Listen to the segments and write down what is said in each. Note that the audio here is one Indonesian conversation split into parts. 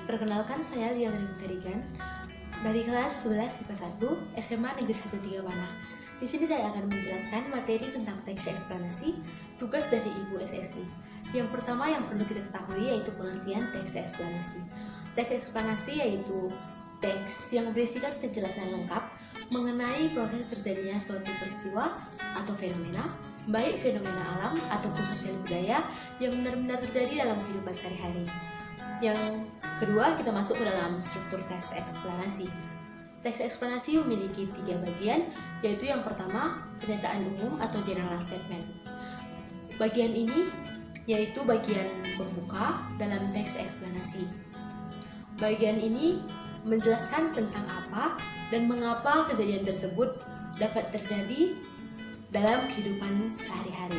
perkenalkan saya Lia Tarigan dari kelas 11 IPA 1 SMA Negeri 1 Tigawana. Di sini saya akan menjelaskan materi tentang teks eksplanasi, tugas dari Ibu SSI. Yang pertama yang perlu kita ketahui yaitu pengertian teks eksplanasi. Teks eksplanasi yaitu teks yang berisikan penjelasan lengkap mengenai proses terjadinya suatu peristiwa atau fenomena, baik fenomena alam ataupun sosial budaya yang benar-benar terjadi dalam kehidupan sehari-hari. Yang kedua, kita masuk ke dalam struktur teks eksplanasi. Teks eksplanasi memiliki 3 bagian, yaitu yang pertama, pernyataan umum atau general statement. Bagian ini yaitu bagian pembuka dalam teks eksplanasi. Bagian ini menjelaskan tentang apa dan mengapa kejadian tersebut dapat terjadi dalam kehidupan sehari-hari.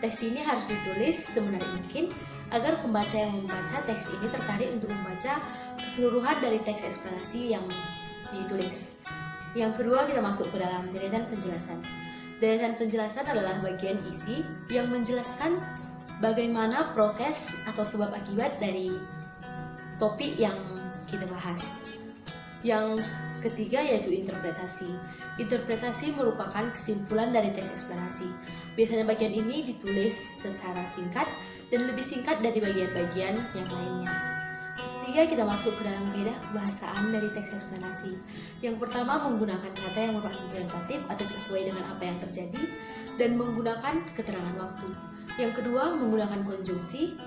Teks ini harus ditulis semenarik mungkin agar pembaca yang membaca teks ini tertarik untuk membaca keseluruhan dari teks eksplanasi yang ditulis. Yang kedua, kita masuk ke dalam deretan penjelasan. Deretan penjelasan adalah bagian isi yang menjelaskan bagaimana proses atau sebab akibat dari topik yang kita bahas. Yang ketiga yaitu interpretasi. Interpretasi merupakan kesimpulan dari teks eksplanasi. Biasanya bagian ini ditulis secara singkat dan lebih singkat dari bagian-bagian yang lainnya. Ketiga, kita masuk ke dalam kaidah kebahasaan dari teks eksplanasi. Yang pertama, menggunakan kata yang merupakan orientatif atau sesuai dengan apa yang terjadi dan menggunakan keterangan waktu. Yang kedua, menggunakan konjungsi,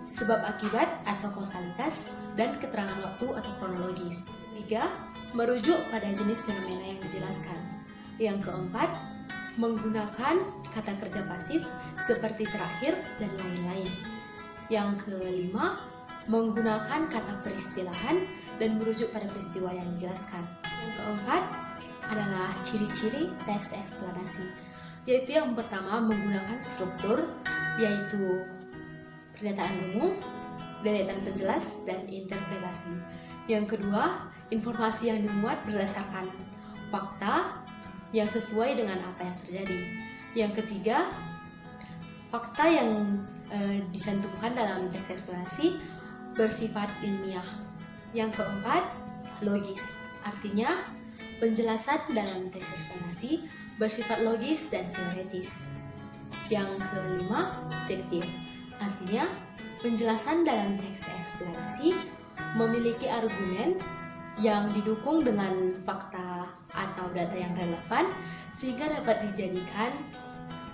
sebab akibat atau kausalitas, dan keterangan waktu atau kronologis. Ketiga, merujuk pada jenis fenomena yang dijelaskan. Yang keempat, menggunakan kata kerja pasif seperti terakhir dan lain-lain. Yang kelima, menggunakan kata peristilahan dan merujuk pada peristiwa yang dijelaskan. Yang keempat adalah ciri-ciri teks eksplanasi, yaitu yang pertama menggunakan struktur, yaitu pernyataan umum, deretan penjelas, dan interpretasi. Yang kedua, informasi yang dimuat berdasarkan fakta yang sesuai dengan apa yang terjadi. Yang ketiga, fakta yang dicantumkan dalam teks eksplanasi bersifat ilmiah. Yang keempat, logis. Artinya, penjelasan dalam teks eksplanasi bersifat logis dan teoretis. Yang kelima, objektif. Artinya, penjelasan dalam teks eksplanasi memiliki argumen yang didukung dengan fakta atau data yang relevan sehingga dapat dijadikan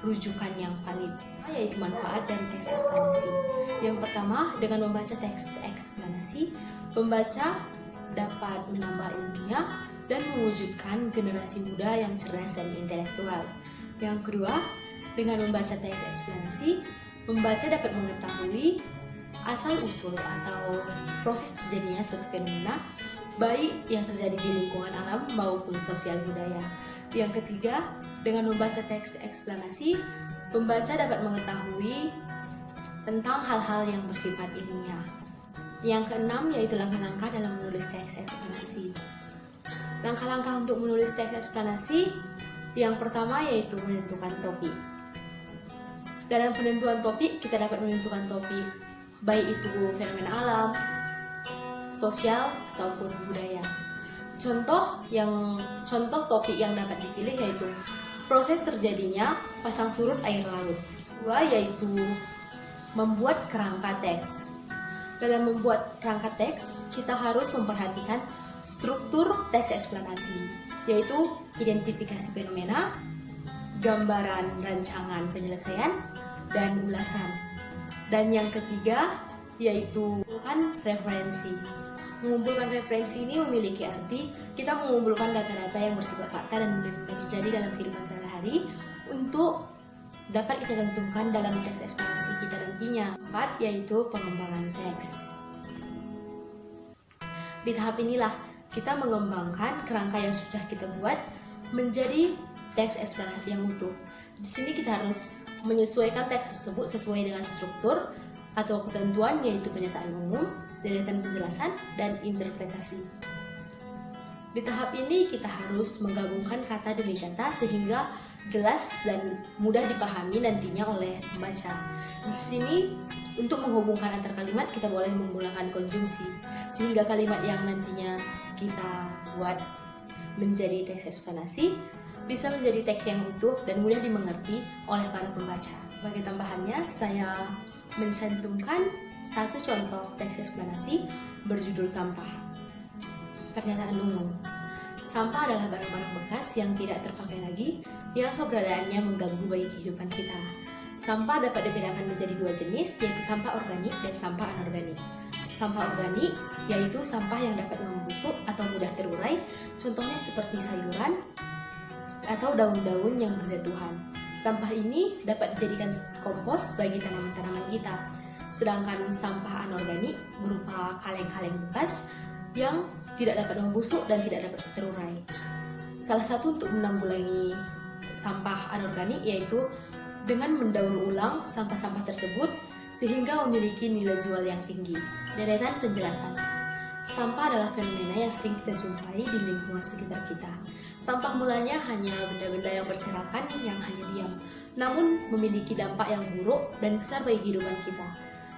rujukan yang valid, yaitu manfaat dari teks eksplanasi. Yang pertama, dengan membaca teks eksplanasi, pembaca dapat menambah ilmunya dan mewujudkan generasi muda yang cerdas dan intelektual. Yang kedua, dengan membaca teks eksplanasi, pembaca dapat mengetahui asal-usul atau proses terjadinya suatu fenomena, baik yang terjadi di lingkungan alam maupun sosial budaya. Yang ketiga, dengan membaca teks eksplanasi, pembaca dapat mengetahui tentang hal-hal yang bersifat ilmiah. Yang keenam yaitu langkah-langkah dalam menulis teks eksplanasi. Langkah-langkah untuk menulis teks eksplanasi, yang pertama yaitu menentukan topik. Dalam penentuan topik, kita dapat menentukan topik baik itu fenomena alam, sosial, ataupun budaya. Contoh topik yang dapat dipilih yaitu proses terjadinya pasang surut air laut. Kedua yaitu membuat kerangka teks. Dalam membuat kerangka teks, kita harus memperhatikan struktur teks eksplanasi, yaitu identifikasi fenomena, gambaran rancangan penyelesaian, dan ulasan. Dan yang ketiga yaitu mengumpulkan referensi. Mengumpulkan referensi ini memiliki arti kita mengumpulkan data-data yang bersifat fakta dan benar-benar terjadi dalam kehidupan sehari-hari untuk dapat kita cantumkan dalam teks eksplanasi kita nantinya. Keempat yaitu pengembangan teks. Di tahap inilah kita mengembangkan kerangka yang sudah kita buat menjadi teks eksplanasi yang utuh. Di sini kita harus menyesuaikan teks tersebut sesuai dengan struktur atau ketentuan, yaitu pernyataan umum, deretan penjelasan, dan interpretasi. Di tahap ini kita harus menggabungkan kata demi kata sehingga jelas dan mudah dipahami nantinya oleh pembaca. Di sini untuk menghubungkan antar kalimat kita boleh menggunakan konjungsi, sehingga kalimat yang nantinya kita buat menjadi teks eksplanasi bisa menjadi teks yang utuh dan mudah dimengerti oleh para pembaca. Sebagai tambahannya, saya mencantumkan satu contoh teks eksplanasi berjudul sampah. Pernyataan umum. Sampah adalah barang-barang bekas yang tidak terpakai lagi, yang keberadaannya mengganggu bagi kehidupan kita. Sampah dapat dibedakan menjadi dua jenis, yaitu sampah organik dan sampah anorganik. Sampah organik yaitu sampah yang dapat membusuk atau mudah terurai, contohnya seperti sayuran atau daun-daun yang berjatuhan. Sampah ini dapat dijadikan kompos bagi tanaman-tanaman kita. Sedangkan sampah anorganik berupa kaleng-kaleng bekas yang tidak dapat membusuk dan tidak dapat terurai. Salah satu untuk menanggulangi sampah anorganik yaitu dengan mendaur ulang sampah-sampah tersebut sehingga memiliki nilai jual yang tinggi. Deretan penjelasan. Sampah adalah fenomena yang sering kita jumpai di lingkungan sekitar kita. Sampah mulanya hanya benda-benda yang berserakan yang hanya diam, namun memiliki dampak yang buruk dan besar bagi kehidupan kita.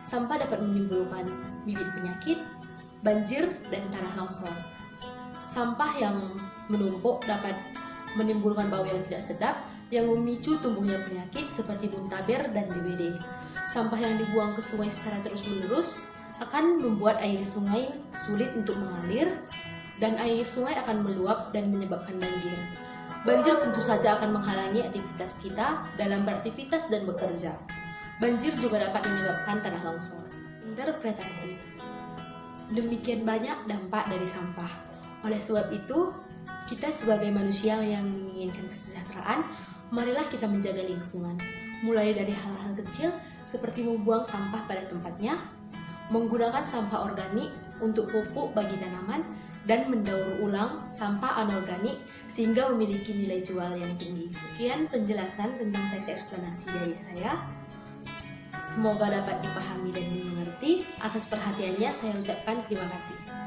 Sampah dapat menimbulkan bibit penyakit, banjir, dan tanah longsor. Sampah yang menumpuk dapat menimbulkan bau yang tidak sedap yang memicu tumbuhnya penyakit seperti muntaber dan DBD. Sampah yang dibuang ke sungai secara terus-menerus akan membuat air sungai sulit untuk mengalir dan air sungai akan meluap dan menyebabkan banjir. Banjir tentu saja akan menghalangi aktivitas kita dalam beraktivitas dan bekerja. Banjir juga dapat menyebabkan tanah longsor. Interpretasi. Demikian banyak dampak dari sampah. Oleh sebab itu, kita sebagai manusia yang menginginkan kesejahteraan, marilah kita menjaga lingkungan. Mulai dari hal-hal kecil seperti membuang sampah pada tempatnya, menggunakan sampah organik untuk pupuk bagi tanaman, dan mendaur ulang sampah anorganik sehingga memiliki nilai jual yang tinggi. Sekian penjelasan tentang teks eksplanasi dari saya. Semoga dapat dipahami dan dimengerti. Atas perhatiannya saya ucapkan terima kasih.